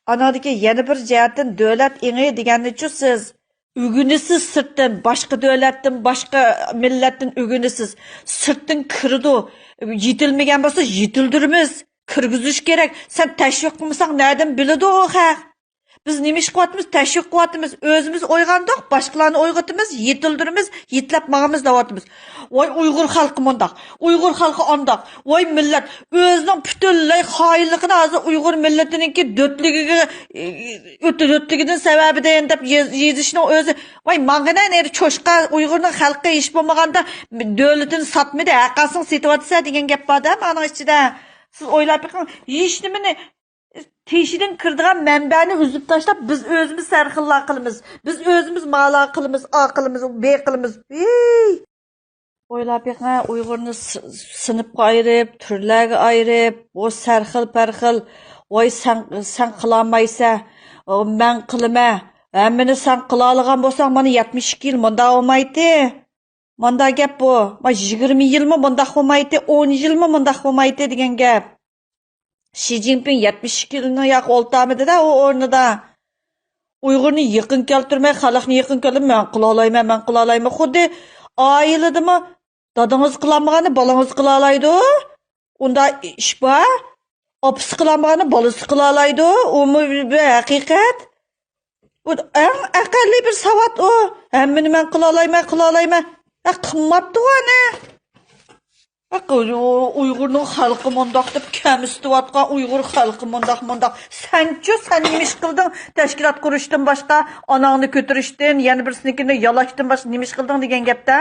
anadagi yana bir jihatdan davlat engi deganni-chu siz ügünisiz sırttan, başka devletten, başka milletten ügünisiz. Sırttan kırdı. Yetilmegen bolsa yetildirimiz. Kirgizish kerak. Sen teşvik qilmasang nereden biladi o haq? Biz nima ish qilyapmiz? Teşvik qilyapmiz. O'zimiz o'ygandoq, boshqalarni o'yg'itimiz, yetildirimiz, yetlab mağamiz deyapmiz. Voy Uyg'ur xalqi mundaq, Uyg'ur xalqi ondaq. Voy millat o'zining butunlay xoinligini hozir Uyg'ur millatininki dötligiga o'tligining sababidan deb yezishning o'zi. Voy mangana neri cho'shqa Uyg'urning xalqi ish bo'lmaganda davlatini sotmaydi, haqqasini setyapsa degan gap borda, mana ichida. Siz o'ylab beqing, hech nimani teşhidin kırdıgan mənbəni üzüb taşlab biz özümüz sərxillah qılımız. Biz özümüz mala qılımız, A qılımız, B qılımız. Oylab beqing, Uyg'urni sınıfqa ayırıb, türlərə ayırıb, o sərxil pərxil, oy sen qılamaysa, mən qılıma. Həmmini sen qılalıgan bolsang, mana 72 yil munda olmaydı. Munda gap bu. 20 yilmi munda olmaydı, 10 yilmi munda olmaydı degan gap. Xi Jinping 72 yılını yak oltamıdı da o ornada. Uyg'urni yaqin keltirmay, xalqni yaqin keltirmay, men qila olayman. Xuddi oiladimi? Dadangiz qilolmagani balangiz qila oladi. Unda ish bor. Opasi qilolmagani balasi qila oladi. Umi bir haqiqat. Bu eng aqlli bir savat o. Hammani men qila olayman. Qimmatdi ana. Uyg'urning xalqi mundaq deb kamsitayotgan Uyg'ur xalqi mundaq. Sen-chi, sen nima ish qilding? Tashkilot qurishdan boshqa, onangni ko'tirishdan, yana birsinikini yalashdan boshqa nima ish qilding degan gapda?